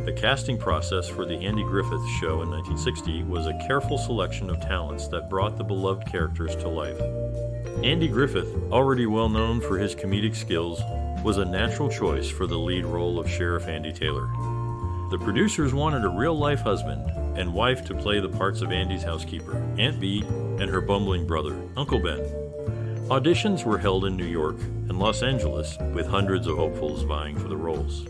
The casting process for the Andy Griffith Show in 1960 was a careful selection of talents that brought the beloved characters to life. Andy Griffith, already well known for his comedic skills, was a natural choice for the lead role of Sheriff Andy Taylor. The producers wanted a real-life husband and wife to play the parts of Andy's housekeeper, Aunt Bee, and her bumbling brother, Uncle Ben. Auditions were held in New York and Los Angeles, with hundreds of hopefuls vying for the roles.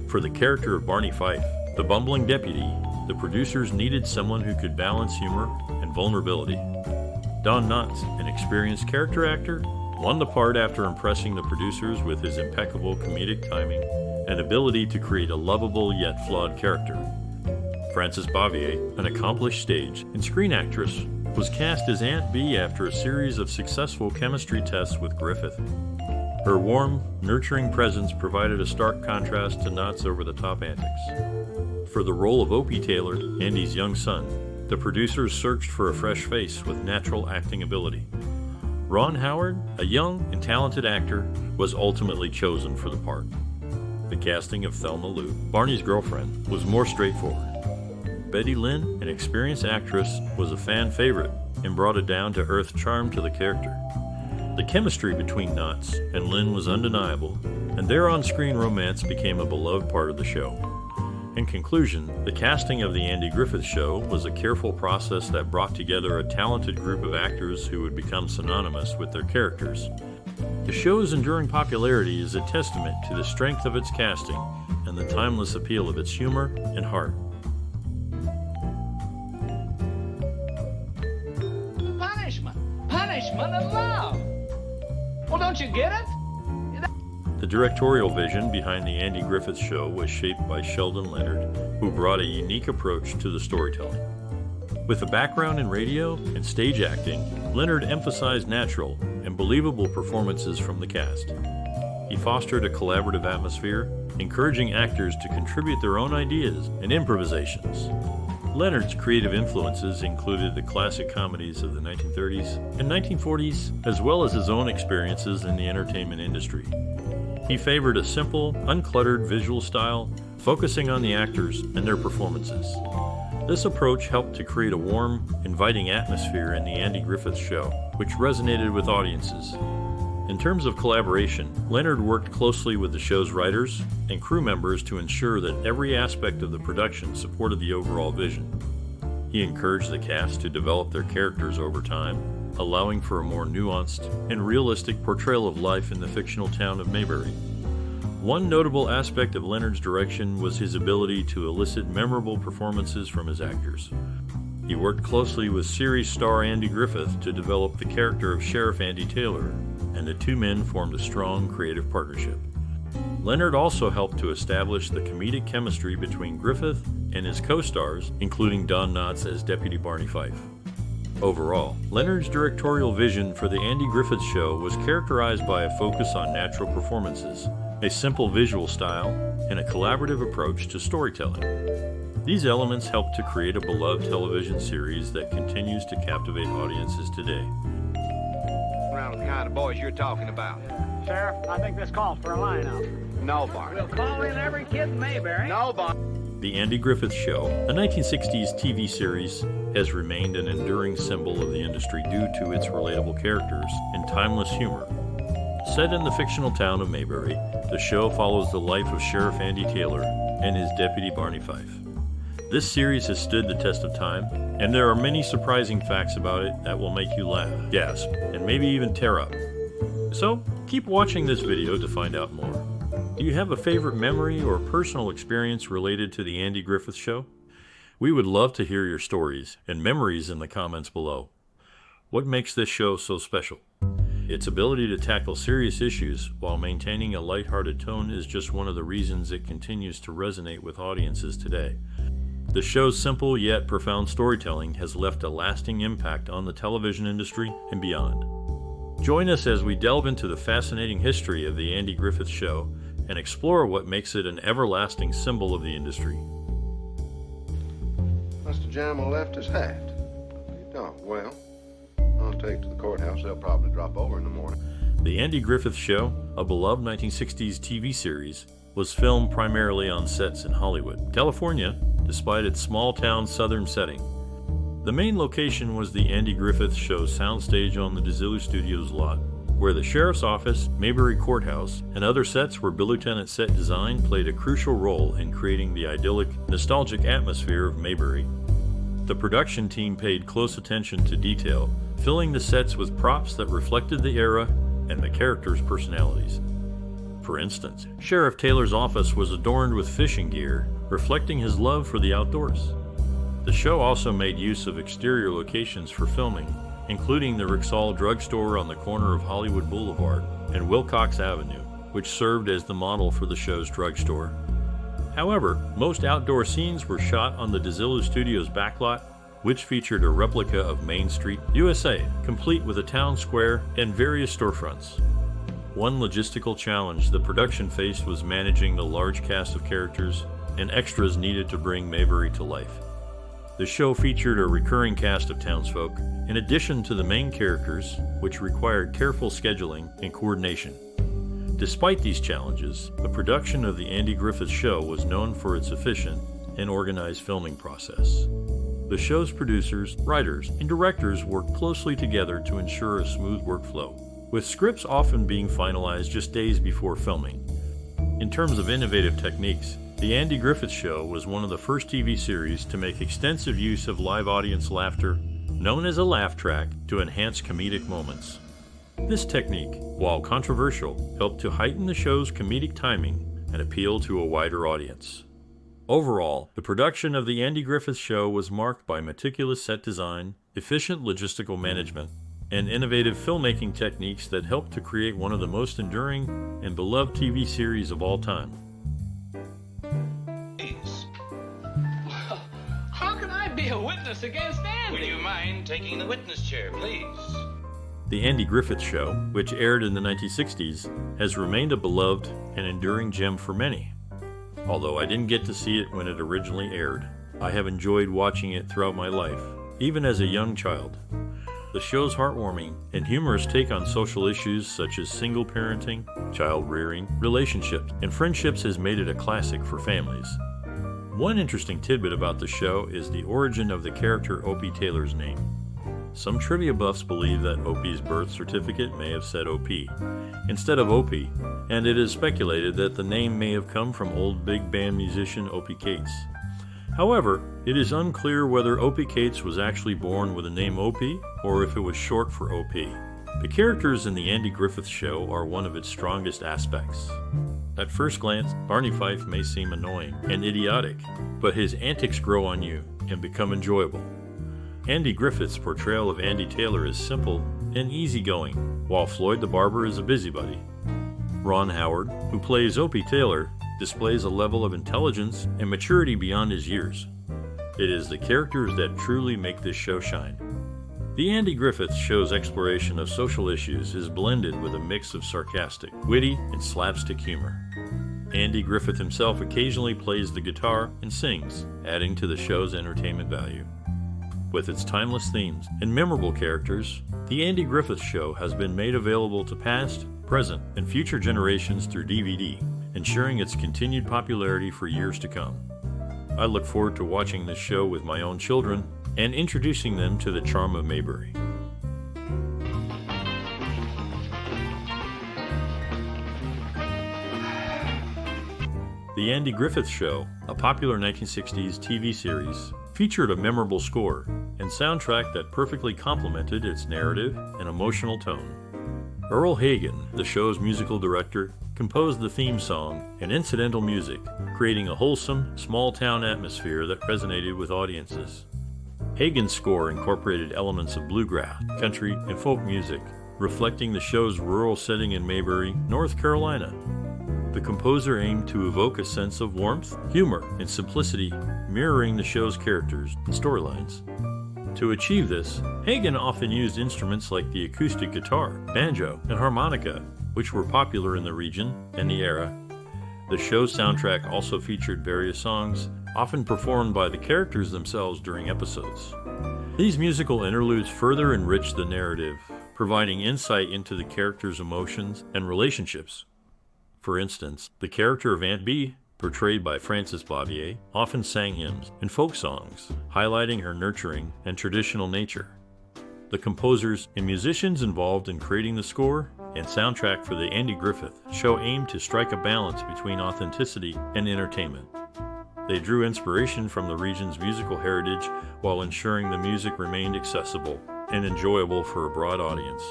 For the character of Barney Fife, the bumbling deputy, the producers needed someone who could balance humor and vulnerability. Don Knotts, an experienced character actor, won the part after impressing the producers with his impeccable comedic timing and ability to create a lovable yet flawed character. Frances Bavier, an accomplished stage and screen actress, was cast as Aunt Bee after a series of successful chemistry tests with Griffith. Her warm, nurturing presence provided a stark contrast to Knott's over-the-top antics. For the role of Opie Taylor, Andy's young son, the producers searched for a fresh face with natural acting ability. Ron Howard, a young and talented actor, was ultimately chosen for the part. The casting of Thelma Lou, Barney's girlfriend, was more straightforward. Betty Lynn, an experienced actress, was a fan favorite and brought a down-to-earth charm to the character. The chemistry between Knotts and Lynn was undeniable, and their on-screen romance became a beloved part of the show. In conclusion, the casting of the Andy Griffith Show was a careful process that brought together a talented group of actors who would become synonymous with their characters. The show's enduring popularity is a testament to the strength of its casting and the timeless appeal of its humor and heart. Punishment and love. Well, don't you get it? The directorial vision behind the Andy Griffith Show was shaped by Sheldon Leonard, who brought a unique approach to the storytelling. With a background in radio and stage acting, Leonard emphasized natural and believable performances from the cast. He fostered a collaborative atmosphere, encouraging actors to contribute their own ideas and improvisations. Leonard's creative influences included the classic comedies of the 1930s and 1940s, as well as his own experiences in the entertainment industry. He favored a simple, uncluttered visual style, focusing on the actors and their performances. This approach helped to create a warm, inviting atmosphere in the Andy Griffith Show, which resonated with audiences. In terms of collaboration, Leonard worked closely with the show's writers and crew members to ensure that every aspect of the production supported the overall vision. He encouraged the cast to develop their characters over time, allowing for a more nuanced and realistic portrayal of life in the fictional town of Mayberry. One notable aspect of Leonard's direction was his ability to elicit memorable performances from his actors. He worked closely with series star Andy Griffith to develop the character of Sheriff Andy Taylor, and the two men formed a strong creative partnership. Leonard also helped to establish the comedic chemistry between Griffith and his co-stars, including Don Knotts as Deputy Barney Fife. Overall, Leonard's directorial vision for the Andy Griffith Show was characterized by a focus on natural performances, a simple visual style, and a collaborative approach to storytelling. These elements helped to create a beloved television series that continues to captivate audiences today. Around the kind of boys you're talking about. Sheriff, I think this calls for a lineup. No, Barney. We'll call in every kid in Mayberry. No, Barney. The Andy Griffith Show, a 1960s TV series, has remained an enduring symbol of the industry due to its relatable characters and timeless humor. Set in the fictional town of Mayberry, the show follows the life of Sheriff Andy Taylor and his deputy Barney Fife. This series has stood the test of time, and there are many surprising facts about it that will make you laugh, gasp, and maybe even tear up. So, keep watching this video to find out more. Do you have a favorite memory or personal experience related to the Andy Griffith Show? We would love to hear your stories and memories in the comments below. What makes this show so special? Its ability to tackle serious issues while maintaining a lighthearted tone is just one of the reasons it continues to resonate with audiences today. The show's simple yet profound storytelling has left a lasting impact on the television industry and beyond. Join us as we delve into the fascinating history of the Andy Griffith Show and explore what makes it an everlasting symbol of the industry. Mr. Jamel left his hat. Oh, well, I'll take it to the courthouse. They'll probably drop over in the morning. The Andy Griffith Show, a beloved 1960s TV series, was filmed primarily on sets in Hollywood, California, despite its small-town southern setting. The main location was the Andy Griffith Show soundstage on the DeZillu Studios lot, where the sheriff's office, Mayberry Courthouse, and other sets where Bill Lieutenant set design played a crucial role in creating the idyllic, nostalgic atmosphere of Mayberry. The production team paid close attention to detail, filling the sets with props that reflected the era and the characters' personalities. For instance, Sheriff Taylor's office was adorned with fishing gear, reflecting his love for the outdoors. The show also made use of exterior locations for filming, including the Rexall drugstore on the corner of Hollywood Boulevard and Wilcox Avenue, which served as the model for the show's drugstore. However, most outdoor scenes were shot on the DeZillu Studios backlot, which featured a replica of Main Street, USA, complete with a town square and various storefronts. One logistical challenge the production faced was managing the large cast of characters and extras needed to bring Mayberry to life. The show featured a recurring cast of townsfolk, in addition to the main characters, which required careful scheduling and coordination. Despite these challenges, the production of the Andy Griffith Show was known for its efficient and organized filming process. The show's producers, writers, and directors worked closely together to ensure a smooth workflow, with scripts often being finalized just days before filming. In terms of innovative techniques, The Andy Griffith Show was one of the first TV series to make extensive use of live audience laughter, known as a laugh track, to enhance comedic moments. This technique, while controversial, helped to heighten the show's comedic timing and appeal to a wider audience. Overall, the production of The Andy Griffith Show was marked by meticulous set design, efficient logistical management, and innovative filmmaking techniques that helped to create one of the most enduring and beloved TV series of all time. How can I be a witness against Andy? Would you mind taking the witness chair, please? The Andy Griffith Show, which aired in the 1960s, has remained a beloved and enduring gem for many. Although I didn't get to see it when it originally aired, I have enjoyed watching it throughout my life, even as a young child. The show's heartwarming and humorous take on social issues such as single parenting, child rearing, relationships, and friendships has made it a classic for families. One interesting tidbit about the show is the origin of the character Opie Taylor's name. Some trivia buffs believe that Opie's birth certificate may have said Opie instead of Opie, and it is speculated that the name may have come from old big band musician Opie Cates. However, it is unclear whether Opie Cates was actually born with the name Opie or if it was short for OP. The characters in the Andy Griffith Show are one of its strongest aspects. At first glance, Barney Fife may seem annoying and idiotic, but his antics grow on you and become enjoyable. Andy Griffith's portrayal of Andy Taylor is simple and easygoing, while Floyd the barber is a busybody. Ron Howard, who plays Opie Taylor, displays a level of intelligence and maturity beyond his years. It is the characters that truly make this show shine. The Andy Griffith Show's exploration of social issues is blended with a mix of sarcastic, witty, and slapstick humor. Andy Griffith himself occasionally plays the guitar and sings, adding to the show's entertainment value. With its timeless themes and memorable characters, The Andy Griffith Show has been made available to past, present, and future generations through DVD, ensuring its continued popularity for years to come. I look forward to watching this show with my own children and introducing them to the charm of Mayberry. The Andy Griffith Show, a popular 1960s TV series, featured a memorable score and soundtrack that perfectly complemented its narrative and emotional tone. Earl Hagen, the show's musical director, composed the theme song and incidental music, creating a wholesome, small-town atmosphere that resonated with audiences. Hagen's score incorporated elements of bluegrass, country, and folk music, reflecting the show's rural setting in Mayberry, North Carolina. The composer aimed to evoke a sense of warmth, humor, and simplicity, mirroring the show's characters and storylines. To achieve this, Hagen often used instruments like the acoustic guitar, banjo, and harmonica, which were popular in the region and the era. The show's soundtrack also featured various songs, often performed by the characters themselves during episodes. These musical interludes further enriched the narrative, providing insight into the characters' emotions and relationships. For instance, the character of Aunt Bee, portrayed by Frances Bavier, often sang hymns and folk songs, highlighting her nurturing and traditional nature. The composers and musicians involved in creating the score and soundtrack for the Andy Griffith show aimed to strike a balance between authenticity and entertainment. They drew inspiration from the region's musical heritage while ensuring the music remained accessible and enjoyable for a broad audience.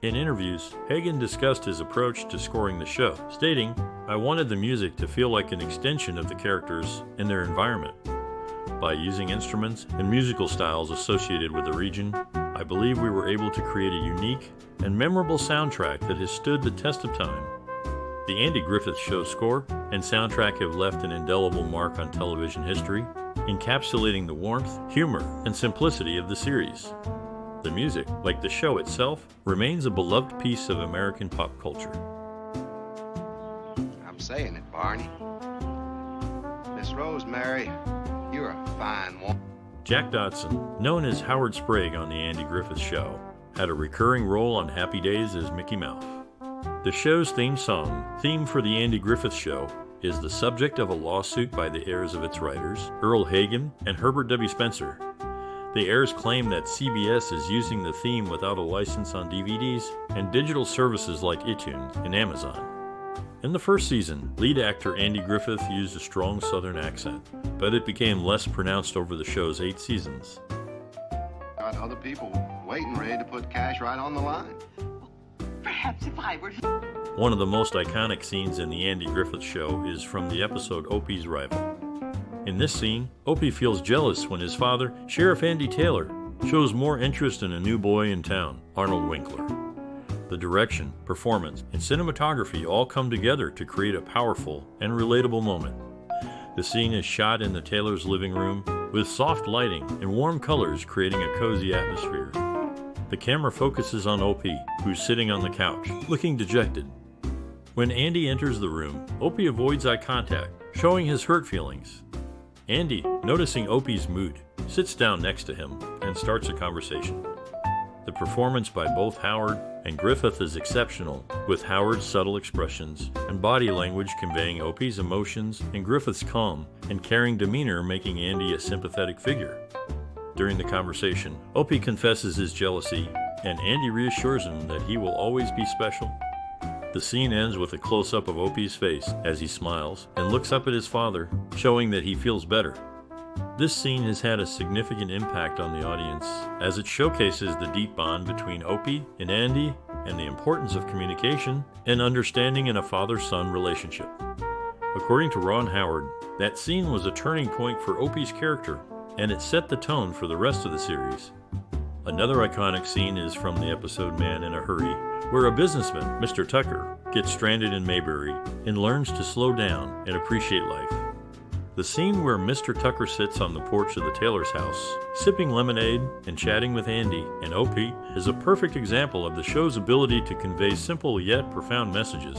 In interviews, Hagen discussed his approach to scoring the show, stating, "I wanted the music to feel like an extension of the characters and their environment. By using instruments and musical styles associated with the region, I believe we were able to create a unique and memorable soundtrack that has stood the test of time." The Andy Griffith Show score and soundtrack have left an indelible mark on television history, encapsulating the warmth, humor, and simplicity of the series. The music, like the show itself, remains a beloved piece of American pop culture. I'm saying it, Barney. Miss Rosemary, you're a fine woman. Jack Dodson, known as Howard Sprague on the Andy Griffith Show, had a recurring role on Happy Days as Mickey Mouse. The show's theme song, Theme for the Andy Griffith Show, is the subject of a lawsuit by the heirs of its writers, Earl Hagen and Herbert W. Spencer. The heirs claim that CBS is using the theme without a license on DVDs and digital services like iTunes and Amazon. In the first season, lead actor Andy Griffith used a strong Southern accent, but it became less pronounced over the show's 8 seasons. Got other people waiting ready to put cash right on the line. Perhaps if I were... One of the most iconic scenes in the Andy Griffith Show is from the episode Opie's Rival. In this scene, Opie feels jealous when his father, Sheriff Andy Taylor, shows more interest in a new boy in town, Arnold Winkler. The direction, performance, and cinematography all come together to create a powerful and relatable moment. The scene is shot in the Taylor's living room with soft lighting and warm colors creating a cozy atmosphere. The camera focuses on Opie, who's sitting on the couch, looking dejected. When Andy enters the room, Opie avoids eye contact, showing his hurt feelings. Andy, noticing Opie's mood, sits down next to him and starts a conversation. The performance by both Howard and Griffith is exceptional, with Howard's subtle expressions and body language conveying Opie's emotions and Griffith's calm and caring demeanor making Andy a sympathetic figure. During the conversation, Opie confesses his jealousy, and Andy reassures him that he will always be special. The scene ends with a close-up of Opie's face as he smiles and looks up at his father, showing that he feels better. This scene has had a significant impact on the audience as it showcases the deep bond between Opie and Andy and the importance of communication and understanding in a father-son relationship. According to Ron Howard, that scene was a turning point for Opie's character, and it set the tone for the rest of the series. Another iconic scene is from the episode Man in a Hurry, where a businessman, Mr. Tucker, gets stranded in Mayberry and learns to slow down and appreciate life. The scene where Mr. Tucker sits on the porch of the Taylor's house, sipping lemonade and chatting with Andy and Opie, is a perfect example of the show's ability to convey simple yet profound messages.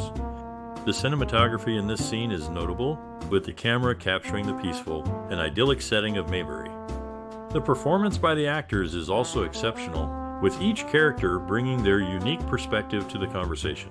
The cinematography in this scene is notable, with the camera capturing the peaceful and idyllic setting of Mayberry. The performance by the actors is also exceptional, with each character bringing their unique perspective to the conversation.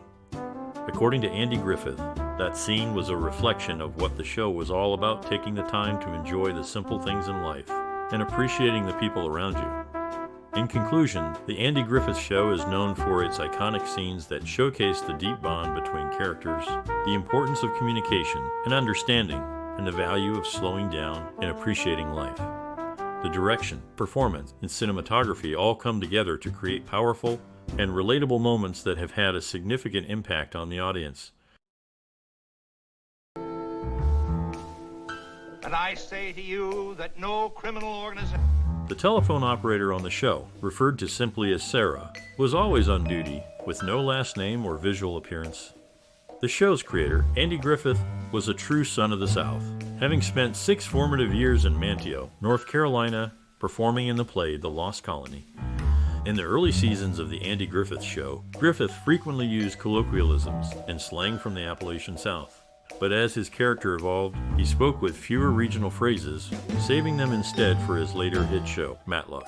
According to Andy Griffith, that scene was a reflection of what the show was all about, taking the time to enjoy the simple things in life and appreciating the people around you. In conclusion, the Andy Griffith Show is known for its iconic scenes that showcase the deep bond between characters, the importance of communication and understanding, and the value of slowing down and appreciating life. The direction, performance, and cinematography all come together to create powerful and relatable moments that have had a significant impact on the audience. And I say to you that no criminal organization... The telephone operator on the show, referred to simply as Sarah, was always on duty, with no last name or visual appearance. The show's creator, Andy Griffith, was a true son of the South, having spent 6 formative years in Manteo, North Carolina, performing in the play The Lost Colony. In the early seasons of the Andy Griffith Show, Griffith frequently used colloquialisms and slang from the Appalachian South. But as his character evolved, he spoke with fewer regional phrases, saving them instead for his later hit show, Matlock.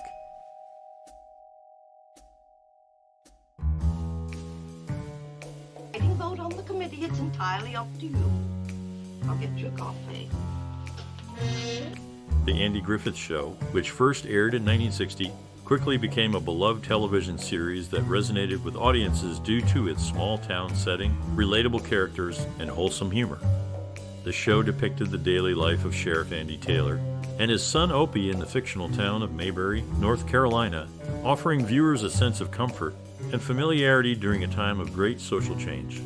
Vote on the committee Andy, it's entirely up to you. I'll get you a coffee. The Andy Griffith Show, which first aired in 1960, quickly became a beloved television series that resonated with audiences due to its small-town setting, relatable characters, and wholesome humor. The show depicted the daily life of Sheriff Andy Taylor and his son Opie in the fictional town of Mayberry, North Carolina, offering viewers a sense of comfort and familiarity during a time of great social change.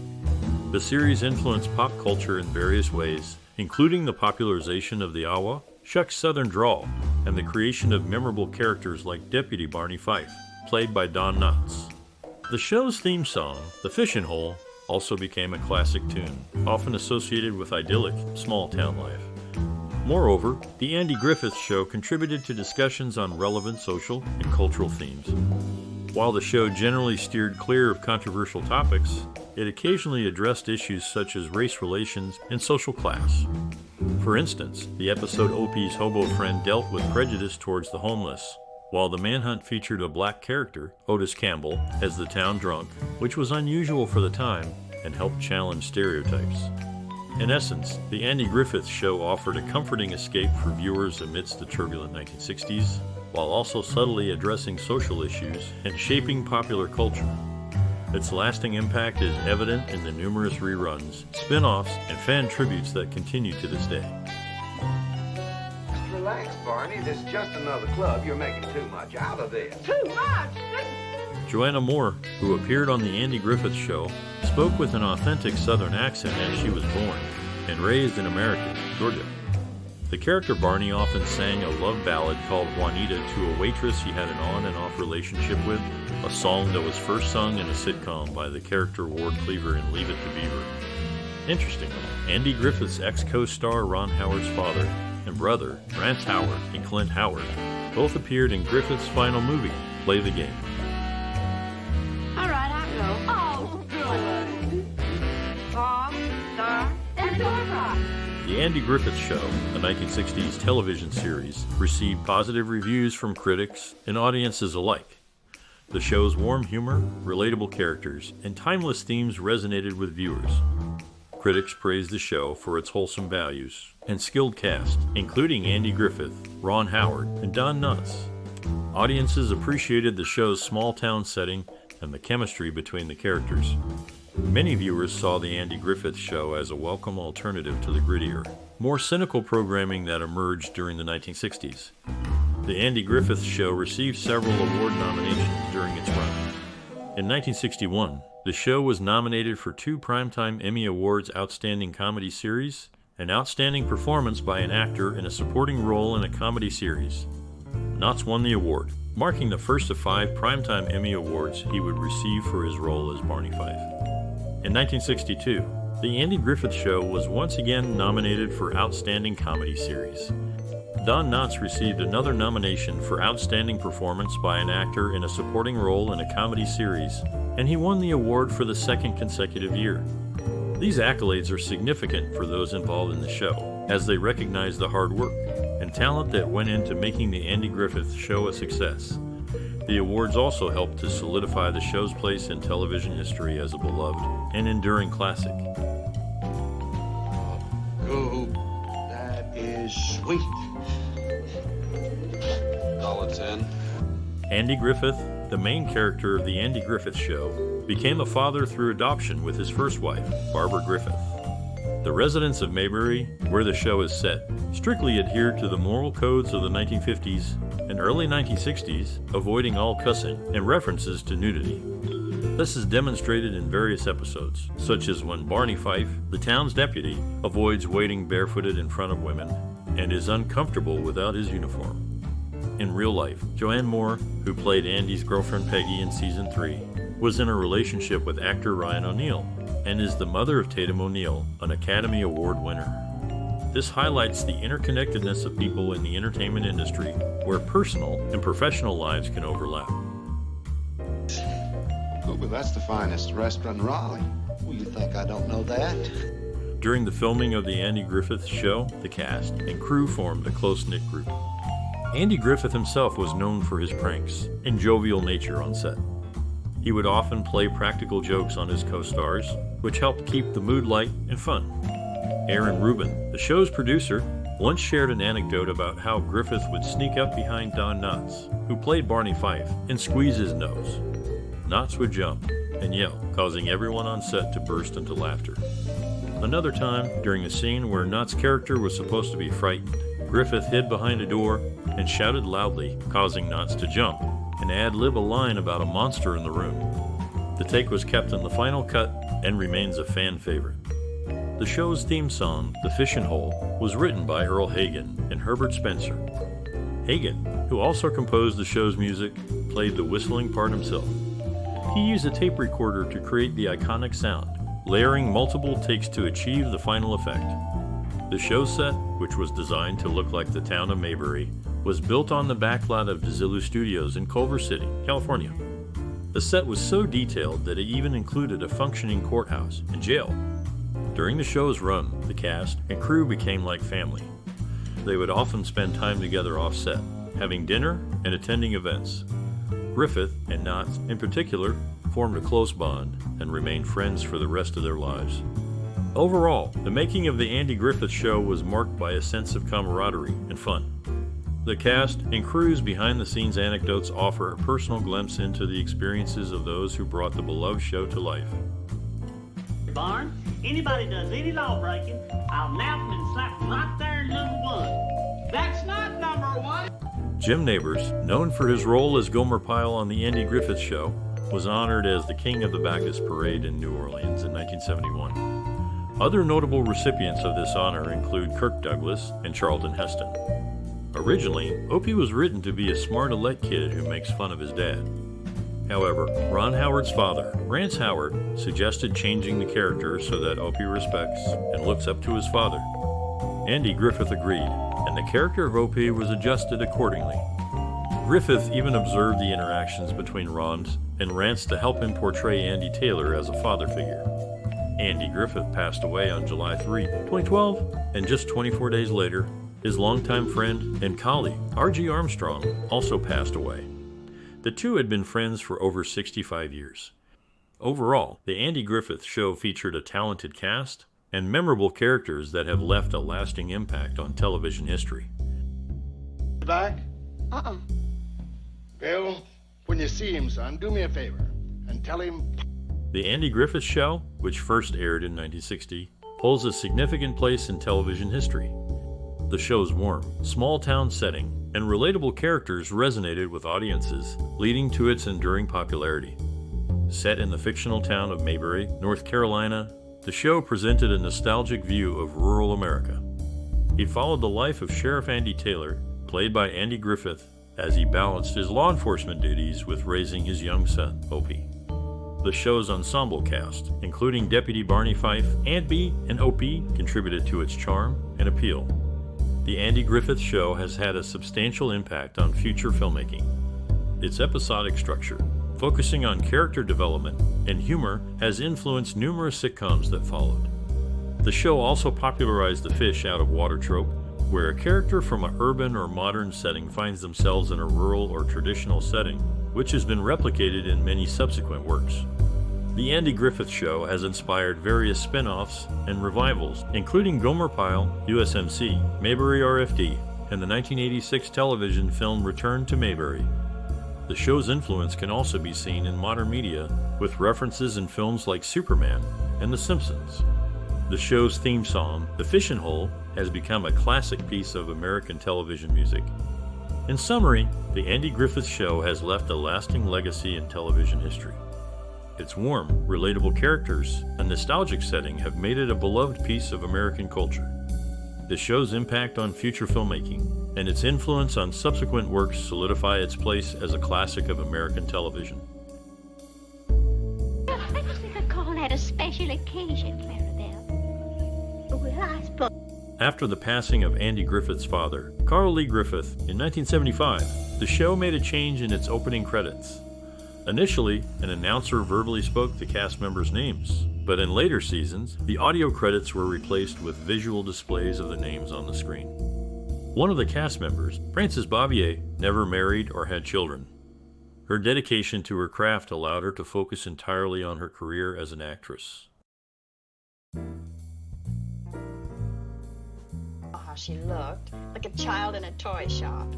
The series influenced pop culture in various ways, including the popularization of the Awa, Shuck's Southern drawl, and the creation of memorable characters like Deputy Barney Fife, played by Don Knotts. The show's theme song, The Fishin' Hole, also became a classic tune, often associated with idyllic, small-town life. Moreover, the Andy Griffith Show contributed to discussions on relevant social and cultural themes. While the show generally steered clear of controversial topics, it occasionally addressed issues such as race relations and social class. For instance, the episode Opie's hobo friend dealt with prejudice towards the homeless, while the manhunt featured a black character, Otis Campbell, as the town drunk, which was unusual for the time and helped challenge stereotypes. In essence, the Andy Griffith Show offered a comforting escape for viewers amidst the turbulent 1960s, while also subtly addressing social issues and shaping popular culture. Its lasting impact is evident in the numerous reruns, spin-offs, and fan tributes that continue to this day. Just relax, Barney. This is just another club. You're making too much out of this. Too much! Joanna Moore, who appeared on the Andy Griffith Show, spoke with an authentic Southern accent as she was born and raised in America, Georgia. The character Barney often sang a love ballad called Juanita to a waitress he had an on and off relationship with, a song that was first sung in a sitcom by the character Ward Cleaver in Leave It to Beaver. Interestingly, Andy Griffith's ex-co-star Ron Howard's father and brother, Rance Howard and Clint Howard, both appeared in Griffith's final movie, Play the Game. All right, I'll go. Oh, good. Bob, Star, and Dora. The Andy Griffith Show, a 1960s television series, received positive reviews from critics and audiences alike. The show's warm humor, relatable characters, and timeless themes resonated with viewers. Critics praised the show for its wholesome values and skilled cast, including Andy Griffith, Ron Howard, and Don Knotts. Audiences appreciated the show's small-town setting and the chemistry between the characters. Many viewers saw the Andy Griffith Show as a welcome alternative to the grittier, more cynical programming that emerged during the 1960s. The Andy Griffith Show received several award nominations during its run. In 1961, the show was nominated for 2 Primetime Emmy Awards Outstanding Comedy Series and Outstanding Performance by an Actor in a Supporting Role in a Comedy Series. Knotts won the award, marking the first of 5 Primetime Emmy Awards he would receive for his role as Barney Fife. In 1962, the Andy Griffith Show was once again nominated for Outstanding Comedy Series. Don Knotts received another nomination for Outstanding Performance by an Actor in a Supporting Role in a Comedy Series, and he won the award for the 2nd consecutive year. These accolades are significant for those involved in the show, as they recognize the hard work and talent that went into making the Andy Griffith Show a success. The awards also helped to solidify the show's place in television history as a beloved and enduring classic. Goob, that is sweet. Solid 10. Andy Griffith, the main character of the Andy Griffith Show, became a father through adoption with his first wife, Barbara Griffith. The residents of Mayberry, where the show is set, strictly adhered to the moral codes of the 1950s and early 1960s, avoiding all cussing and references to nudity. This is demonstrated in various episodes, such as when Barney Fife, the town's deputy, avoids wading barefooted in front of women and is uncomfortable without his uniform. In real life, Joanne Moore, who played Andy's girlfriend Peggy in Season 3, was in a relationship with actor Ryan O'Neal and is the mother of Tatum O'Neal, an Academy Award winner. This highlights the interconnectedness of people in the entertainment industry, where personal and professional lives can overlap. Goober, that's the finest restaurant in Raleigh. Well, you think I don't know that? During the filming of the Andy Griffith Show, the cast and crew formed a close-knit group. Andy Griffith himself was known for his pranks and jovial nature on set. He would often play practical jokes on his co-stars, which helped keep the mood light and fun. Aaron Rubin, the show's producer, once shared an anecdote about how Griffith would sneak up behind Don Knotts, who played Barney Fife, and squeeze his nose. Knotts would jump and yell, causing everyone on set to burst into laughter. Another time, during a scene where Knotts' character was supposed to be frightened, Griffith hid behind a door and shouted loudly, causing Knotts to jump and ad-lib a line about a monster in the room. The take was kept in the final cut and remains a fan favorite. The show's theme song, The Fishin' Hole, was written by Earl Hagen and Herbert Spencer. Hagen, who also composed the show's music, played the whistling part himself. He used a tape recorder to create the iconic sound, layering multiple takes to achieve the final effect. The show set, which was designed to look like the town of Mayberry, was built on the backlot of DeZillu Studios in Culver City, California. The set was so detailed that it even included a functioning courthouse and jail. During the show's run, the cast and crew became like family. They would often spend time together off-set, having dinner and attending events. Griffith and Knotts, in particular, formed a close bond and remained friends for the rest of their lives. Overall, the making of the Andy Griffith Show was marked by a sense of camaraderie and fun. The cast and crew's behind-the-scenes anecdotes offer a personal glimpse into the experiences of those who brought the beloved show to life. Barn, anybody does any law breaking, I'll nap them and slap them right there in number one. That's not number one. Jim Nabors, known for his role as Gomer Pyle on the Andy Griffith Show, was honored as the King of the Bacchus Parade in New Orleans in 1971. Other notable recipients of this honor include Kirk Douglas and Charlton Heston. Originally, Opie was written to be a smart aleck kid who makes fun of his dad. However, Ron Howard's father, Rance Howard, suggested changing the character so that Opie respects and looks up to his father. Andy Griffith agreed, and the character of Opie was adjusted accordingly. Griffith even observed the interactions between Ron and Rance to help him portray Andy Taylor as a father figure. Andy Griffith passed away on July 3, 2012, and just 24 days later, his longtime friend and colleague, R.G. Armstrong, also passed away. The two had been friends for over 65 years. Overall, the Andy Griffith Show featured a talented cast and memorable characters that have left a lasting impact on television history. Back? Uh-uh. Well, when you see him, son, do me a favor and tell him... The Andy Griffith Show, which first aired in 1960, holds a significant place in television history. The show's warm, small-town setting and relatable characters resonated with audiences, leading to its enduring popularity. Set in the fictional town of Mayberry, North Carolina, the show presented a nostalgic view of rural America. It followed the life of Sheriff Andy Taylor, played by Andy Griffith, as he balanced his law enforcement duties with raising his young son, Opie. The show's ensemble cast, including Deputy Barney Fife, Aunt Bee, and Opie, contributed to its charm and appeal. The Andy Griffith Show has had a substantial impact on future filmmaking. Its episodic structure, focusing on character development and humor, has influenced numerous sitcoms that followed. The show also popularized the fish out of water trope, where a character from an urban or modern setting finds themselves in a rural or traditional setting, which has been replicated in many subsequent works. The Andy Griffith Show has inspired various spin-offs and revivals, including Gomer Pyle, USMC, Mayberry RFD, and the 1986 television film Return to Mayberry. The show's influence can also be seen in modern media, with references in films like Superman and The Simpsons. The show's theme song, The Fishin' Hole, has become a classic piece of American television music. In summary, the Andy Griffith Show has left a lasting legacy in television history. Its warm, relatable characters and nostalgic setting have made it a beloved piece of American culture. The show's impact on future filmmaking and its influence on subsequent works solidify its place as a classic of American television. I just think I'd call that a special occasion, Clarabelle. Well, I suppose... After the passing of Andy Griffith's father, Carl Lee Griffith, in 1975, the show made a change in its opening credits. Initially, an announcer verbally spoke the cast members' names, but in later seasons, the audio credits were replaced with visual displays of the names on the screen. One of the cast members, Frances Bavier, never married or had children. Her dedication to her craft allowed her to focus entirely on her career as an actress. Oh, how she looked, like a child in a toy shop.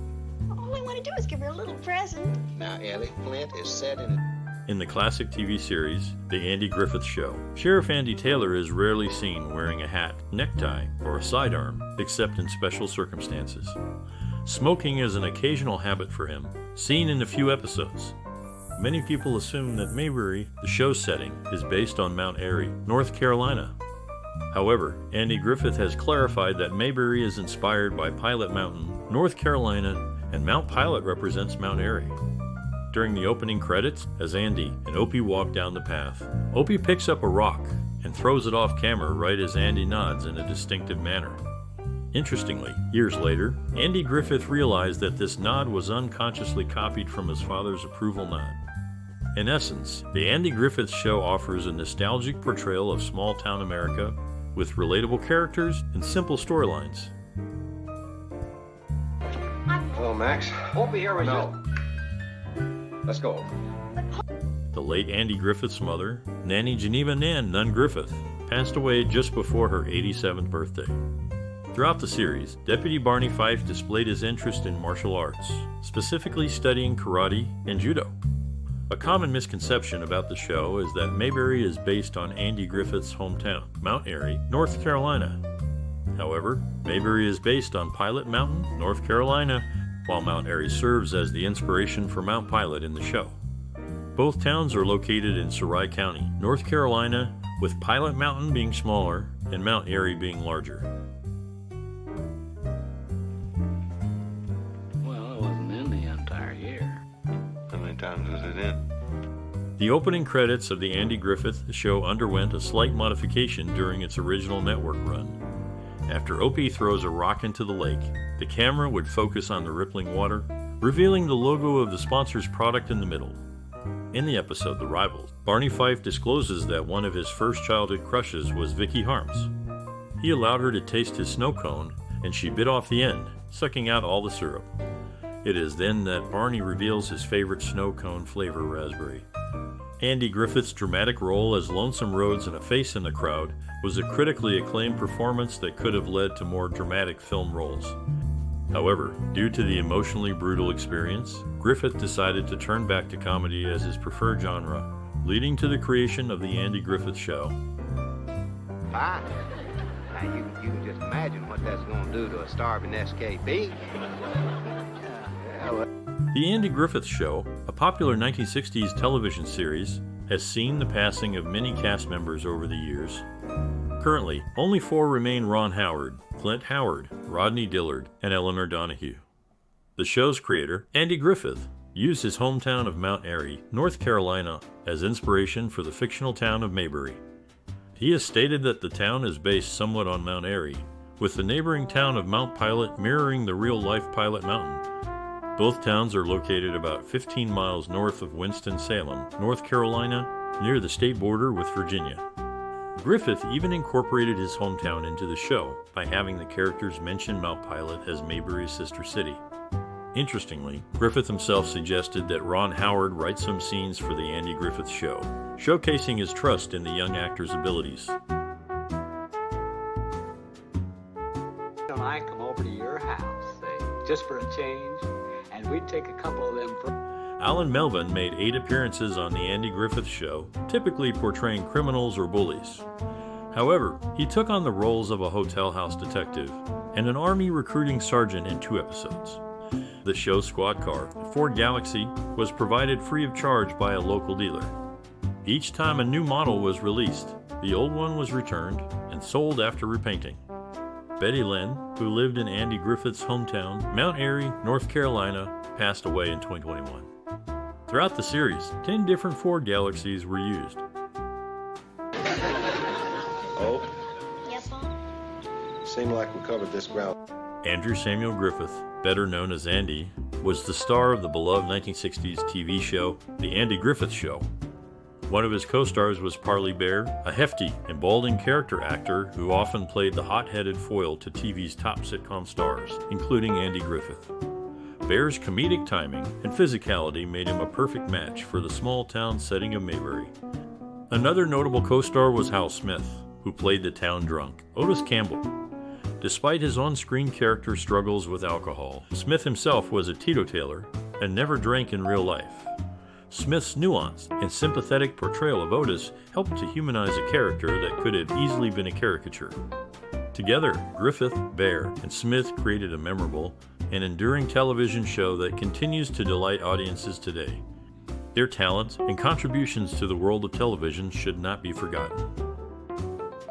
All I want to do is give her a little present. Now, Ellie, Flint is set in... In the classic TV series, The Andy Griffith Show, Sheriff Andy Taylor is rarely seen wearing a hat, necktie, or a sidearm, except in special circumstances. Smoking is an occasional habit for him, seen in a few episodes. Many people assume that Mayberry, the show setting, is based on Mount Airy, North Carolina. However, Andy Griffith has clarified that Mayberry is inspired by Pilot Mountain, North Carolina, and Mount Pilot represents Mount Airy. During the opening credits, as Andy and Opie walk down the path, Opie picks up a rock and throws it off camera right as Andy nods in a distinctive manner. Interestingly, years later, Andy Griffith realized that this nod was unconsciously copied from his father's approval nod. In essence, the Andy Griffith Show offers a nostalgic portrayal of small-town America with relatable characters and simple storylines. Hello, Max. Opie here with No. Let's go. The late Andy Griffith's mother, Nanny Geneva Nan Nunn Griffith, passed away just before her 87th birthday. Throughout the series, Deputy Barney Fife displayed his interest in martial arts, specifically studying karate and judo. A common misconception about the show is that Mayberry is based on Andy Griffith's hometown, Mount Airy, North Carolina. However, Mayberry is based on Pilot Mountain, North Carolina, while Mount Airy serves as the inspiration for Mount Pilot in the show. Both towns are located in Sarai County, North Carolina, with Pilot Mountain being smaller and Mount Airy being larger. Well, it wasn't in the entire year. How many times was it in? The opening credits of the Andy Griffith Show underwent a slight modification during its original network run. After Opie throws a rock into the lake, the camera would focus on the rippling water, revealing the logo of the sponsor's product in the middle. In the episode The Rivals, Barney Fife discloses that one of his first childhood crushes was Vicky Harms. He allowed her to taste his snow cone, and she bit off the end, sucking out all the syrup. It is then that Barney reveals his favorite snow cone flavor, raspberry. Andy Griffith's dramatic role as Lonesome Rhodes and a face in the crowd was a critically acclaimed performance that could have led to more dramatic film roles. However, due to the emotionally brutal experience, Griffith decided to turn back to comedy as his preferred genre, leading to the creation of The Andy Griffith Show. Fine. Now, you can just imagine what that's going to do to a starving SKB. Yeah, well. The Andy Griffith Show, a popular 1960s television series, has seen the passing of many cast members over the years. Currently, only 4 remain: Ron Howard, Clint Howard, Rodney Dillard, and Eleanor Donahue. The show's creator, Andy Griffith, used his hometown of Mount Airy, North Carolina, as inspiration for the fictional town of Mayberry. He has stated that the town is based somewhat on Mount Airy, with the neighboring town of Mount Pilot mirroring the real-life Pilot Mountain. Both towns are located about 15 miles north of Winston-Salem, North Carolina, near the state border with Virginia. Griffith even incorporated his hometown into the show by having the characters mention Mount Pilot as Mayberry's sister city. Interestingly, Griffith himself suggested that Ron Howard write some scenes for the Andy Griffith Show, showcasing his trust in the young actor's abilities. And I come over to your house, say, just for a change, and we'd take a couple of them for... Alan Melvin made 8 appearances on the Andy Griffith Show, typically portraying criminals or bullies. However, he took on the roles of a hotel house detective and an army recruiting sergeant in 2 episodes. The show's squad car, Ford Galaxy, was provided free of charge by a local dealer. Each time a new model was released, the old one was returned and sold after repainting. Betty Lynn, who lived in Andy Griffith's hometown, Mount Airy, North Carolina, passed away in 2021. Throughout the series, 10 different Ford Galaxies were used. Oh, Yes, Mom? seemed like we covered this ground. Andrew Samuel Griffith, better known as Andy, was the star of the beloved 1960s TV show, The Andy Griffith Show. One of his co-stars was Parley Bear, a hefty and balding character actor who often played the hot-headed foil to TV's top sitcom stars, including Andy Griffith. Bear's comedic timing and physicality made him a perfect match for the small-town setting of Maybury. Another notable co-star was Hal Smith, who played the town drunk, Otis Campbell. Despite his on-screen character struggles with alcohol, Smith himself was a teetotaler and never drank in real life. Smith's nuanced and sympathetic portrayal of Otis helped to humanize a character that could have easily been a caricature. Together, Griffith, Bear, and Smith created a memorable and enduring television show that continues to delight audiences today. Their talents and contributions to the world of television should not be forgotten.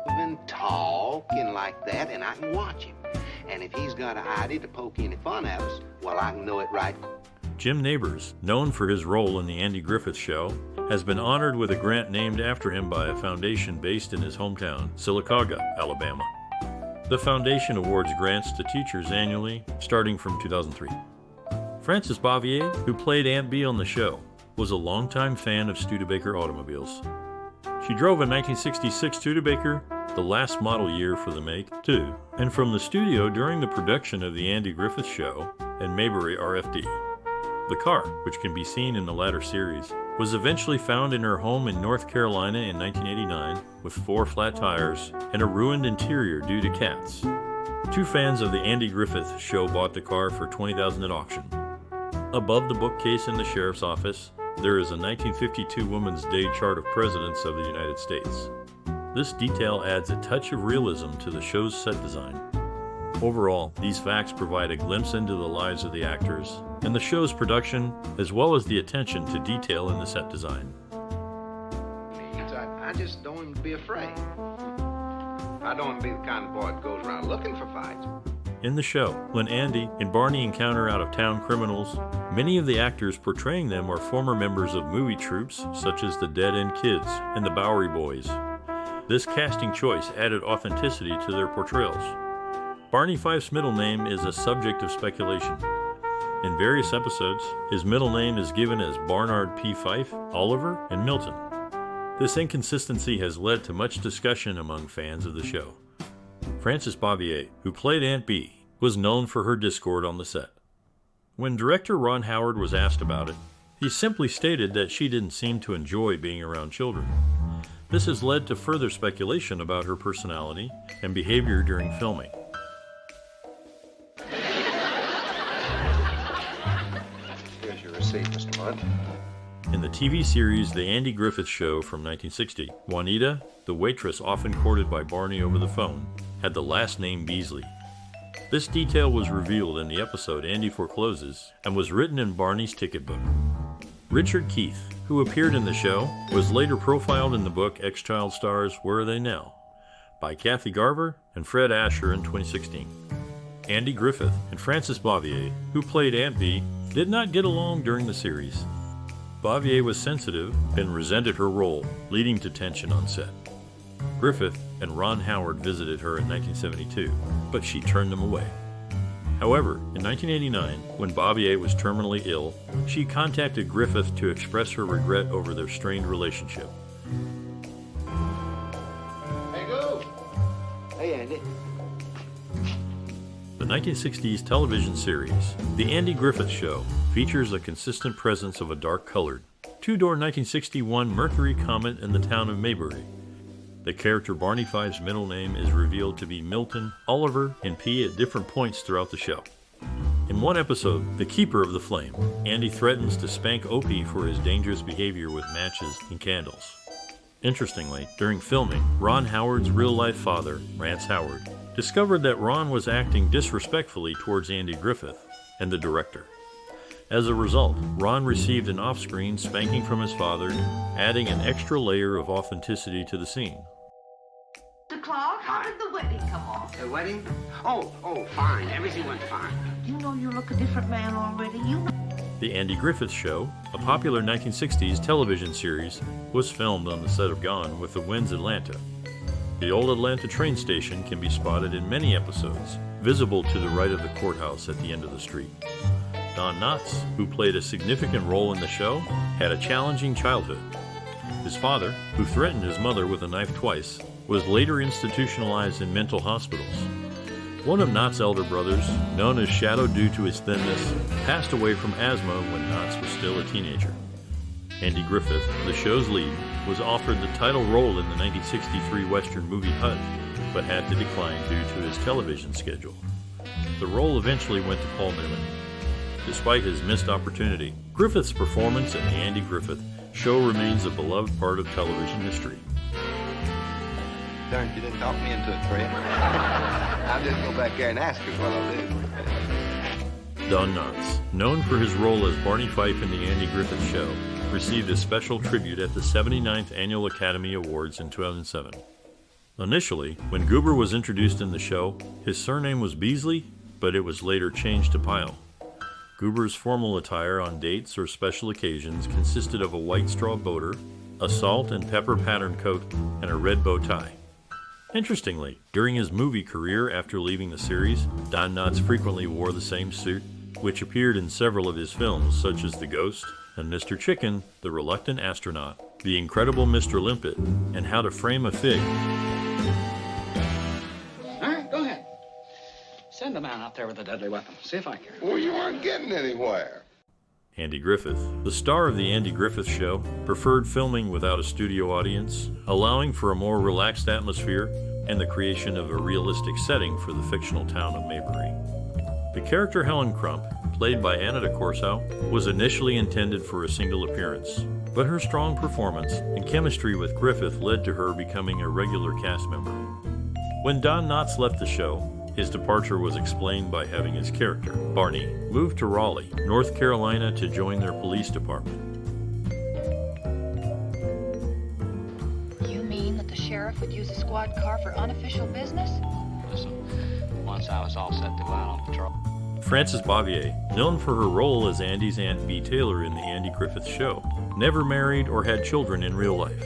Been talking like that, and I can watch him. And if he's got an idea to poke any fun at us, well, I can know it right. Jim Nabors, known for his role in the Andy Griffith Show, has been honored with a grant named after him by a foundation based in his hometown, Sylacauga, Alabama. The foundation awards grants to teachers annually, starting from 2003. Frances Bavier, who played Aunt Bee on the show, was a longtime fan of Studebaker automobiles. She drove a 1966 Studebaker, the last model year for the make, too, and from the studio during the production of the Andy Griffith Show and Maybury RFD. The car, which can be seen in the latter series, was eventually found in her home in North Carolina in 1989 with 4 flat tires and a ruined interior due to cats. 2 fans of the Andy Griffith Show bought the car for $20,000 at auction. Above the bookcase in the sheriff's office, there is a 1952 Women's Day chart of presidents of the United States. This detail adds a touch of realism to the show's set design. Overall, these facts provide a glimpse into the lives of the actors and the show's production, as well as the attention to detail in the set design. I just don't want him to be afraid. I don't want to be the kind of boy that goes around looking for fights. In the show, when Andy and Barney encounter out-of-town criminals, many of the actors portraying them are former members of movie troupes such as the Dead End Kids and the Bowery Boys. This casting choice added authenticity to their portrayals. Barney Fife's middle name is a subject of speculation. In various episodes, his middle name is given as Barnard P. Fife, Oliver, and Milton. This inconsistency has led to much discussion among fans of the show. Frances Bavier, who played Aunt Bee, was known for her discord on the set. When director Ron Howard was asked about it, he simply stated that she didn't seem to enjoy being around children. This has led to further speculation about her personality and behavior during filming. Here's your receipt, Mr. Mudd. In the TV series The Andy Griffith Show from 1960, Juanita, the waitress often courted by Barney over the phone, had the last name Beasley. This detail was revealed in the episode Andy Forecloses and was written in Barney's ticket book. Richard Keith, who appeared in the show, was later profiled in the book Ex-Child Stars Where Are They Now? By Kathy Garver and Fred Asher in 2016. Andy Griffith and Frances Bavier, who played Aunt Bee, did not get along during the series. Bavier was sensitive and resented her role, leading to tension on set. Griffith and Ron Howard visited her in 1972, but she turned them away. However, in 1989, when Bavier was terminally ill, she contacted Griffith to express her regret over their strained relationship. Hey, go! Hey, Andy. The 1960s television series, The Andy Griffith Show, features a consistent presence of a dark-colored, two-door 1961 Mercury Comet in the town of Maybury. The character Barney Fife's middle name is revealed to be Milton, Oliver, and P at different points throughout the show. In one episode, The Keeper of the Flame, Andy threatens to spank Opie for his dangerous behavior with matches and candles. Interestingly, during filming, Ron Howard's real-life father, Rance Howard, discovered that Ron was acting disrespectfully towards Andy Griffith and the director. As a result, Ron received an off-screen spanking from his father, adding an extra layer of authenticity to the scene. Mr. Clark, how did the wedding come off? The wedding? Oh, fine. Everything went fine. You know you look a different man already. You know. The Andy Griffith Show, a popular 1960s television series, was filmed on the set of Gone with the Wind's Atlanta. The old Atlanta train station can be spotted in many episodes, visible to the right of the courthouse at the end of the street. Don Knotts, who played a significant role in the show, had a challenging childhood. His father, who threatened his mother with a knife twice, was later institutionalized in mental hospitals. One of Knott's elder brothers, known as Shadow due to his thinness, passed away from asthma when Knotts was still a teenager. Andy Griffith, the show's lead, was offered the title role in the 1963 Western movie Hud, but had to decline due to his television schedule. The role eventually went to Paul Newman. Despite his missed opportunity, Griffith's performance in the Andy Griffith Show remains a beloved part of television history. Darn, you didn't talk me into it, Fred. I'll just go back there and ask her what I'll do. Don Knotts, known for his role as Barney Fife in the Andy Griffith Show, received a special tribute at the 79th Annual Academy Awards in 2007. Initially, when Goober was introduced in the show, his surname was Beasley, but it was later changed to Pyle. Goober's formal attire on dates or special occasions consisted of a white straw boater, a salt and pepper patterned coat, and a red bow tie. Interestingly, during his movie career after leaving the series, Don Knotts frequently wore the same suit, which appeared in several of his films such as The Ghost and Mr. Chicken, The Reluctant Astronaut, The Incredible Mr. Limpet, and How to Frame a Fig. All right, go ahead. Send a man out there with a deadly weapon. See if I care. Well, you aren't getting anywhere. Andy Griffith, the star of the Andy Griffith Show, preferred filming without a studio audience, allowing for a more relaxed atmosphere and the creation of a realistic setting for the fictional town of Mayberry. The character Helen Crump, played by Aneta Corsaut, was initially intended for a single appearance, but her strong performance and chemistry with Griffith led to her becoming a regular cast member. When Don Knotts left the show, his departure was explained by having his character, Barney, moved to Raleigh, North Carolina to join their police department. You mean that the sheriff would use a squad car for unofficial business? Listen, once I was all set to go out on patrol. Frances Bavier, known for her role as Andy's Aunt Bee Taylor in the Andy Griffith Show, never married or had children in real life.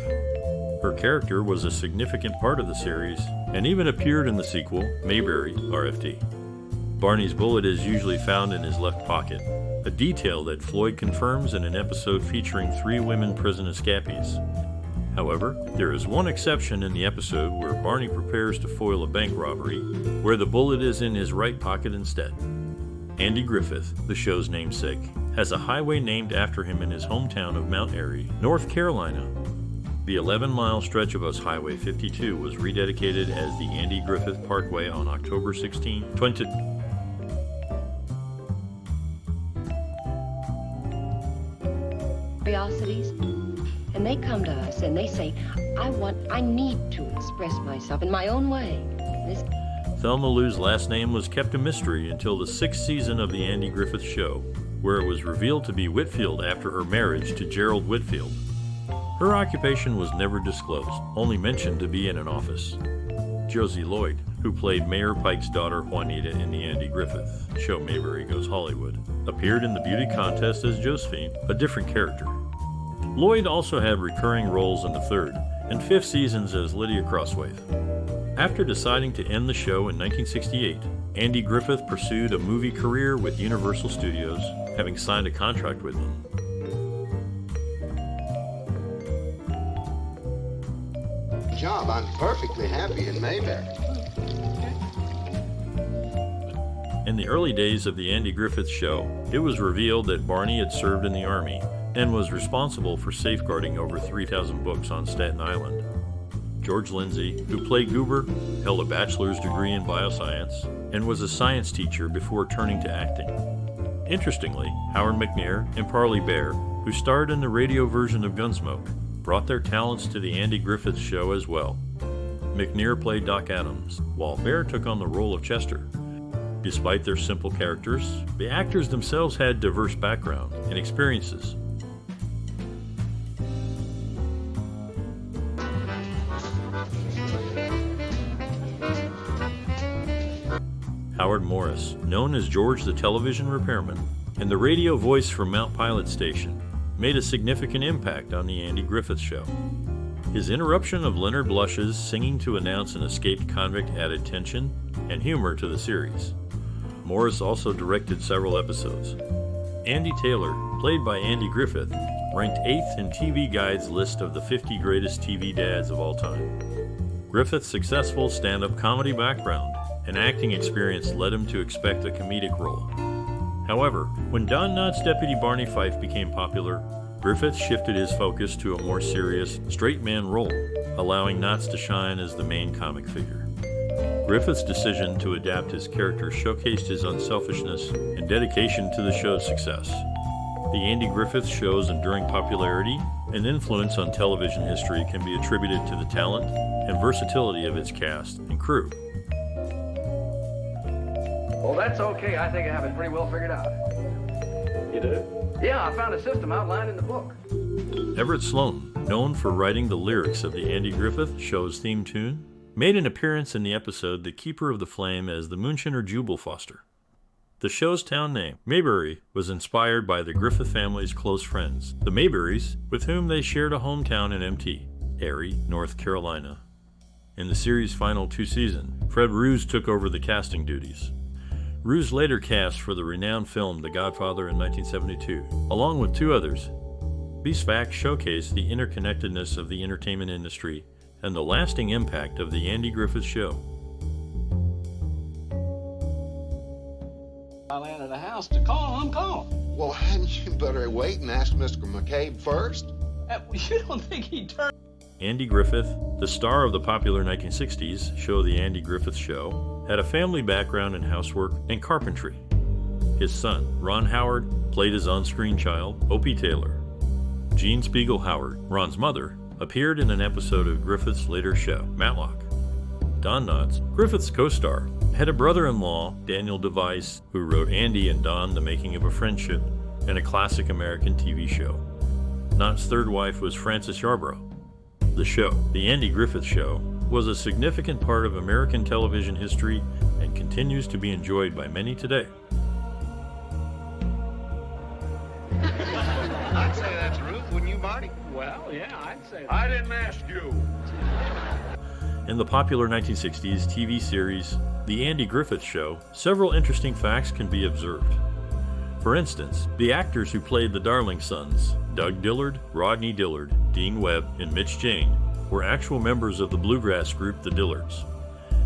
Her character was a significant part of the series and even appeared in the sequel, Mayberry, RFD. Barney's bullet is usually found in his left pocket, a detail that Floyd confirms in an episode featuring 3 women prison escapees. However, there is one exception in the episode where Barney prepares to foil a bank robbery, where the bullet is in his right pocket instead. Andy Griffith, the show's namesake, has a highway named after him in his hometown of Mount Airy, North Carolina. The 11-mile stretch of US Highway 52 was rededicated as the Andy Griffith Parkway on October 16, 20... Curiosities, and they come to us and they say, I need to express myself in my own way. Thelma Lou's last name was kept a mystery until the 6th season of the Andy Griffith Show, where it was revealed to be Whitfield after her marriage to Gerald Whitfield. Her occupation was never disclosed, only mentioned to be in an office. Josie Lloyd, who played Mayor Pike's daughter Juanita in the Andy Griffith Show Mayberry Goes Hollywood, appeared in the beauty contest as Josephine, a different character. Lloyd also had recurring roles in the 3rd and 5th seasons as Lydia Crosswaith. After deciding to end the show in 1968, Andy Griffith pursued a movie career with Universal Studios, having signed a contract with them. Job, I'm perfectly happy in Mayberry. In the early days of the Andy Griffith Show, it was revealed that Barney had served in the Army and was responsible for safeguarding over 3,000 books on Staten Island. George Lindsey, who played Goober, held a bachelor's degree in bioscience and was a science teacher before turning to acting. Interestingly, Howard McNear and Parley Bear, who starred in the radio version of Gunsmoke, brought their talents to the Andy Griffith Show as well. McNear played Doc Adams, while Bear took on the role of Chester. Despite their simple characters, the actors themselves had diverse backgrounds and experiences. Howard Morris, known as George the Television Repairman, and the radio voice from Mount Pilot Station, made a significant impact on the Andy Griffith Show. His interruption of Leonard Blush's singing to announce an escaped convict added tension and humor to the series. Morris also directed several episodes. Andy Taylor, played by Andy Griffith, ranked 8th in TV Guide's list of the 50 greatest TV dads of all time. Griffith's successful stand-up comedy background and acting experience led him to expect a comedic role. However, when Don Knotts' deputy Barney Fife became popular, Griffith shifted his focus to a more serious, straight man role, allowing Knotts to shine as the main comic figure. Griffith's decision to adapt his character showcased his unselfishness and dedication to the show's success. The Andy Griffith Show's enduring popularity and influence on television history can be attributed to the talent and versatility of its cast and crew. Well, that's okay. I think I have it pretty well figured out. You do? Yeah, I found a system outlined in the book. Everett Sloan, known for writing the lyrics of the Andy Griffith Show's theme tune, made an appearance in the episode The Keeper of the Flame as the Moonshiner Jubal Foster. The show's town name, Mayberry, was inspired by the Griffith family's close friends, the Mayberrys, with whom they shared a hometown in MT, Erie, North Carolina. In the series' final 2 seasons, Fred Roos took over the casting duties. Roos later cast for the renowned film The Godfather in 1972, along with 2 others. These facts showcase the interconnectedness of the entertainment industry and the lasting impact of the Andy Griffith Show. I landed a house to call. I'm calling. Well, hadn't you better wait and ask Mr. McCabe first? You don't think he'd turn? Andy Griffith, the star of the popular 1960s show The Andy Griffith Show, had a family background in housework and carpentry. His son, Ron Howard, played his on-screen child, Opie Taylor. Jean Spiegel Howard, Ron's mother, appeared in an episode of Griffith's later show, Matlock. Don Knotts, Griffith's co-star, had a brother-in-law, Daniel DeVice, who wrote Andy and Don: The Making of a Friendship, and a classic American TV show. Knotts' third wife was Frances Yarborough. The show, The Andy Griffith Show, was a significant part of American television history and continues to be enjoyed by many today. I'd say that's Ruth, wouldn't you, Barney? Well, yeah, I'd say that. I didn't ask you. In the popular 1960s TV series, The Andy Griffith Show, several interesting facts can be observed. For instance, the actors who played the Darling Sons, Doug Dillard, Rodney Dillard, Dean Webb, and Mitch Jane, were actual members of the bluegrass group the Dillards.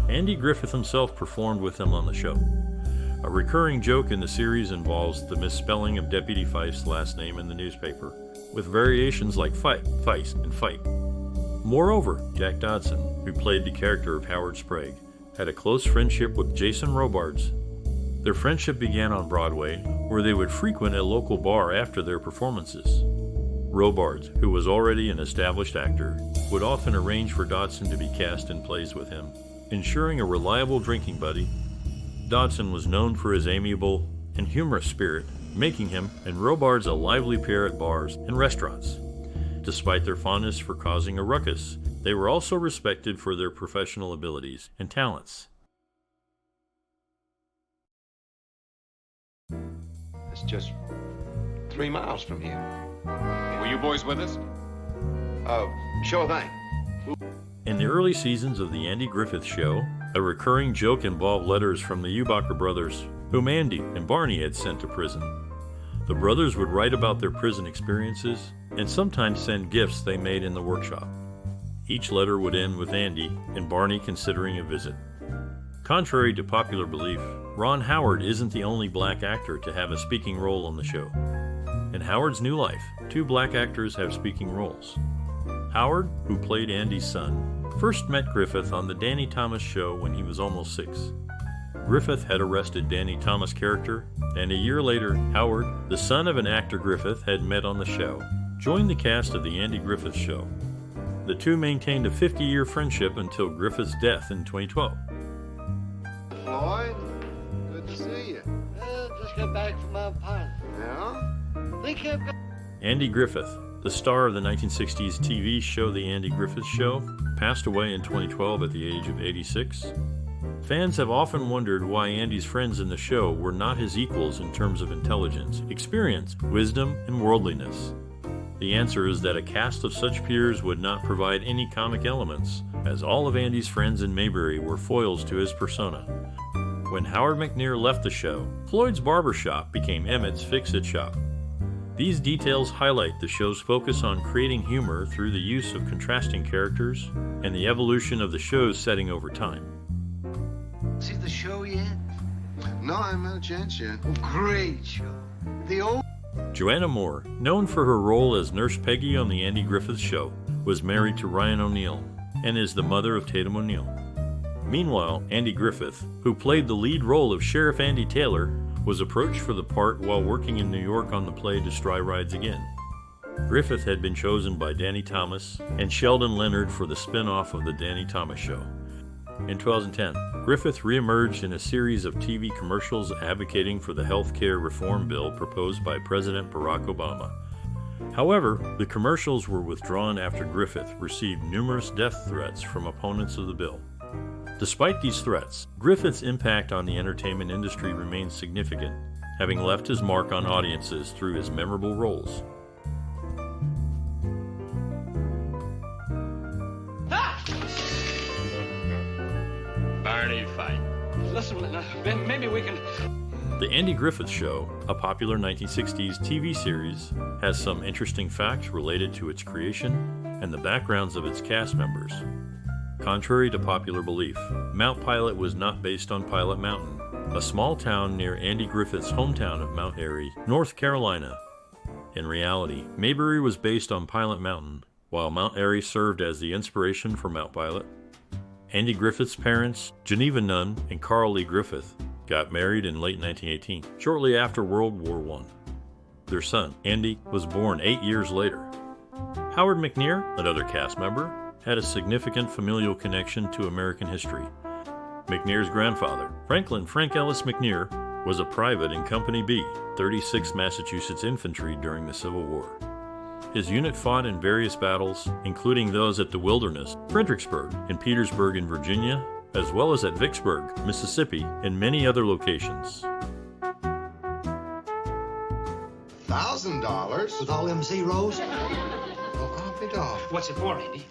Andy Griffith himself performed with them on the show. A recurring joke in the series involves the misspelling of Deputy Fife's last name in the newspaper, with variations like Fife, Feist, and Fight. Moreover, Jack Dodson, who played the character of Howard Sprague, had a close friendship with Jason Robards. Their friendship began on Broadway, where they would frequent a local bar after their performances. Robards, who was already an established actor, would often arrange for Dodson to be cast in plays with him, ensuring a reliable drinking buddy. Dodson was known for his amiable and humorous spirit, making him and Robards a lively pair at bars and restaurants. Despite their fondness for causing a ruckus, they were also respected for their professional abilities and talents. It's just 3 miles from here. Were you boys with us? Sure thing. In the early seasons of The Andy Griffith Show, a recurring joke involved letters from the Ubacher brothers, whom Andy and Barney had sent to prison. The brothers would write about their prison experiences and sometimes send gifts they made in the workshop. Each letter would end with Andy and Barney considering a visit. Contrary to popular belief, Ron Howard isn't the only black actor to have a speaking role on the show. In Howard's new life, 2 black actors have speaking roles. Howard, who played Andy's son, first met Griffith on the Danny Thomas Show when he was almost 6. Griffith had arrested Danny Thomas' character, and a year later, Howard, the son of an actor Griffith had met on the show, joined the cast of The Andy Griffith Show. The 2 maintained a 50-year friendship until Griffith's death in 2012. Floyd, good to see you. Just got back from Mount Pyle. Yeah? They kept going. Andy Griffith, the star of the 1960s TV show The Andy Griffith Show, passed away in 2012 at the age of 86. Fans have often wondered why Andy's friends in the show were not his equals in terms of intelligence, experience, wisdom, and worldliness. The answer is that a cast of such peers would not provide any comic elements, as all of Andy's friends in Mayberry were foils to his persona. When Howard McNear left the show, Floyd's barber shop became Emmett's fix-it shop. These details highlight the show's focus on creating humor through the use of contrasting characters and the evolution of the show's setting over time. see the show yet? No, I haven't had a chance yet. Great show. The old... Joanna Moore, known for her role as Nurse Peggy on The Andy Griffith Show, was married to Ryan O'Neal and is the mother of Tatum O'Neal. Meanwhile, Andy Griffith, who played the lead role of Sheriff Andy Taylor, was approached for the part while working in New York on the play Destroy Rides Again. Griffith had been chosen by Danny Thomas and Sheldon Leonard for the spin-off of The Danny Thomas Show. In 2010, Griffith reemerged in a series of TV commercials advocating for the health care reform bill proposed by President Barack Obama. However, the commercials were withdrawn after Griffith received numerous death threats from opponents of the bill. Despite these threats, Griffith's impact on the entertainment industry remains significant, having left his mark on audiences through his memorable roles. Barney Fife. Listen, Ben, maybe we can... The Andy Griffith Show, a popular 1960s TV series, has some interesting facts related to its creation and the backgrounds of its cast members. Contrary to popular belief, Mount Pilot was not based on Pilot Mountain, a small town near Andy Griffith's hometown of Mount Airy, North Carolina. In reality, Mayberry was based on Pilot Mountain, while Mount Airy served as the inspiration for Mount Pilot. Andy Griffith's parents, Geneva Nunn and Carl Lee Griffith, got married in late 1918, shortly after World War I. Their son, Andy, was born 8 years later. Howard McNear, another cast member, had a significant familial connection to American history. McNear's grandfather, Franklin Frank Ellis McNear, was a private in Company B, 36th Massachusetts Infantry during the Civil War. His unit fought in various battles, including those at the Wilderness, Fredericksburg, and Petersburg in Virginia, as well as at Vicksburg, Mississippi, and many other locations. $1,000? With all them zeros? Well, I'll be off. What's it for, Andy?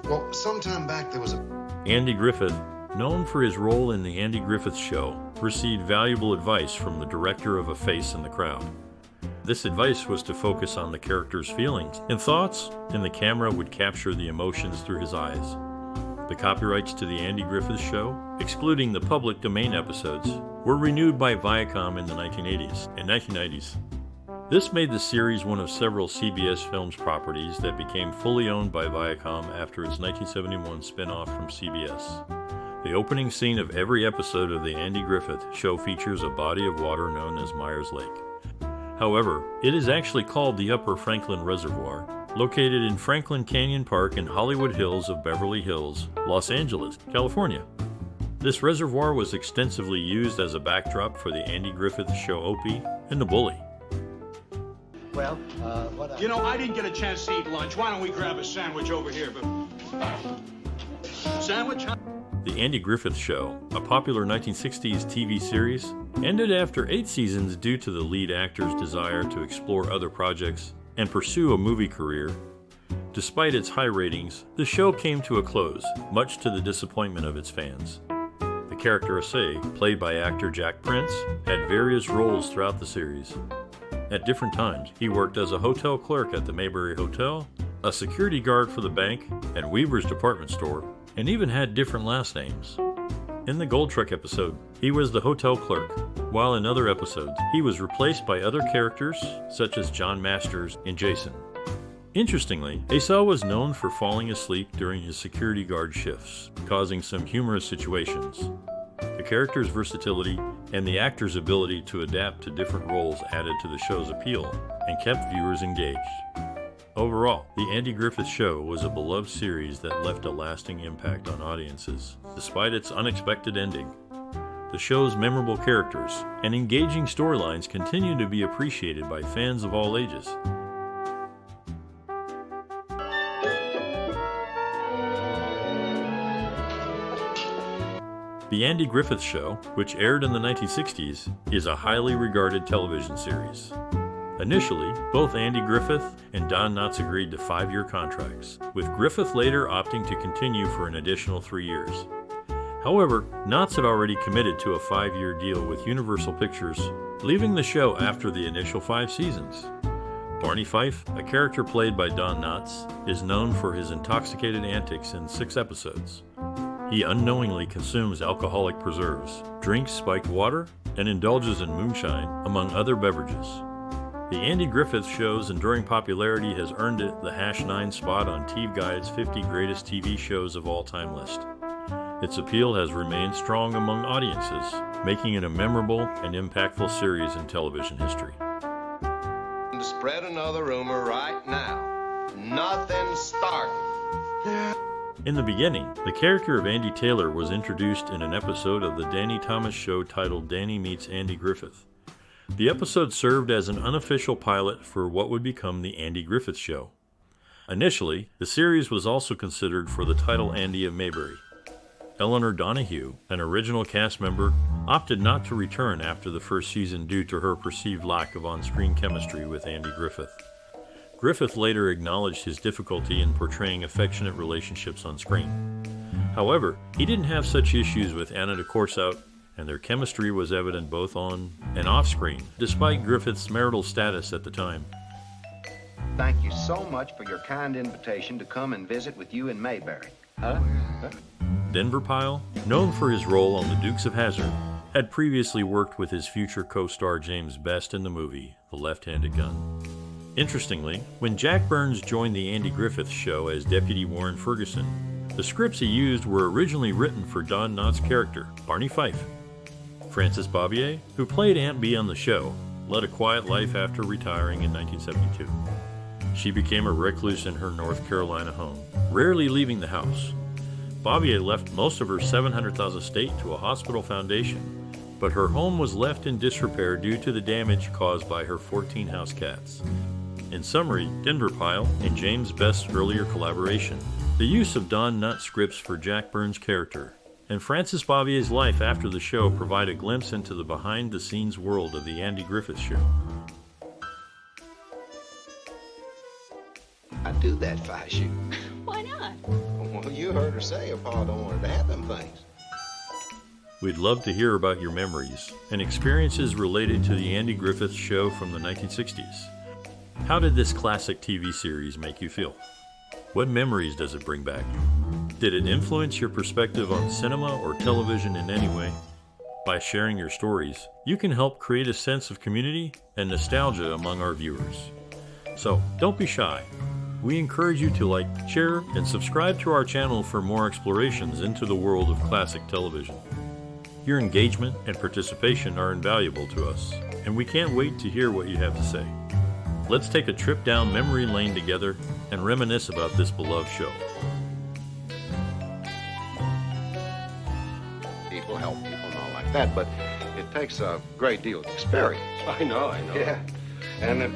Well, sometime back there was a... Andy Griffith, known for his role in The Andy Griffith Show, received valuable advice from the director of A Face in the Crowd. This advice was to focus on the character's feelings and thoughts, and the camera would capture the emotions through his eyes. The copyrights to The Andy Griffith Show, excluding the public domain episodes, were renewed by Viacom in the 1980s and 1990s. This made the series one of several CBS Films properties that became fully owned by Viacom after its 1971 spin-off from CBS. The opening scene of every episode of The Andy Griffith Show features a body of water known as Myers Lake. However, it is actually called the Upper Franklin Reservoir, located in Franklin Canyon Park in Hollywood Hills of Beverly Hills, Los Angeles, California. This reservoir was extensively used as a backdrop for the Andy Griffith Show Opie and the Bully. Well, what... You know, I didn't get a chance to eat lunch. Why don't we grab a sandwich over here? Sandwich? The Andy Griffith Show, a popular 1960s TV series, ended after 8 seasons due to the lead actor's desire to explore other projects and pursue a movie career. Despite its high ratings, the show came to a close, much to the disappointment of its fans. The character Assay, played by actor Jack Prince, had various roles throughout the series. At different times, he worked as a hotel clerk at the Mayberry Hotel, a security guard for the bank and Weaver's department store, and even had different last names. In the Gold Truck episode, he was the hotel clerk, while in other episodes, he was replaced by other characters such as John Masters and Jason. Interestingly, Assay was known for falling asleep during his security guard shifts, causing some humorous situations. The character's versatility and the actor's ability to adapt to different roles added to the show's appeal and kept viewers engaged. Overall, The Andy Griffith Show was a beloved series that left a lasting impact on audiences, despite its unexpected ending. The show's memorable characters and engaging storylines continue to be appreciated by fans of all ages. The Andy Griffith Show, which aired in the 1960s, is a highly regarded television series. Initially, both Andy Griffith and Don Knotts agreed to 5-year contracts, with Griffith later opting to continue for an additional 3 years. However, Knotts had already committed to a 5-year deal with Universal Pictures, leaving the show after the initial 5 seasons. Barney Fife, a character played by Don Knotts, is known for his intoxicated antics in 6 episodes. He unknowingly consumes alcoholic preserves, drinks spiked water, and indulges in moonshine, among other beverages. The Andy Griffith Show's enduring popularity has earned it the #9 spot on TV Guide's 50 Greatest TV Shows of All Time list. Its appeal has remained strong among audiences, making it a memorable and impactful series in television history. To spread another rumor right now. Nothing started. In the beginning, the character of Andy Taylor was introduced in an episode of the Danny Thomas Show titled Danny Meets Andy Griffith. The episode served as an unofficial pilot for what would become the Andy Griffith Show. Initially, the series was also considered for the title Andy of Mayberry. Eleanor Donahue, an original cast member, opted not to return after the first season due to her perceived lack of on-screen chemistry with Andy Griffith. Griffith later acknowledged his difficulty in portraying affectionate relationships on screen. However, he didn't have such issues with Aneta Corsaut, and their chemistry was evident both on and off screen, despite Griffith's marital status at the time. Thank you so much for your kind invitation to come and visit with you in Mayberry. Denver Pyle, known for his role on The Dukes of Hazzard, had previously worked with his future co-star James Best in the movie The Left-Handed Gun. Interestingly, when Jack Burns joined the Andy Griffith Show as Deputy Warren Ferguson, the scripts he used were originally written for Don Knott's character, Barney Fife. Frances Bavier, who played Aunt Bee on the show, led a quiet life after retiring in 1972. She became a recluse in her North Carolina home, rarely leaving the house. Bavier left most of her $700,000 estate to a hospital foundation, but her home was left in disrepair due to the damage caused by her 14 house cats. In summary, Denver Pyle and James Best's earlier collaboration, the use of Don Knott scripts for Jack Burns' character, and Frances Bavier's life after the show provide a glimpse into the behind-the-scenes world of the Andy Griffith Show. I'd do that if I shoot. Why not? Well, you heard her say her pa don't want her to have them things. We'd love to hear about your memories and experiences related to the Andy Griffith Show from the 1960s. How did this classic TV series make you feel? What memories does it bring back? Did it influence your perspective on cinema or television in any way? By sharing your stories, you can help create a sense of community and nostalgia among our viewers. So, don't be shy. We encourage you to like, share, and subscribe to our channel for more explorations into the world of classic television. Your engagement and participation are invaluable to us, and we can't wait to hear what you have to say. Let's take a trip down memory lane together and reminisce about this beloved show. People help people and all like that, but it takes a great deal of experience. I know. Yeah. And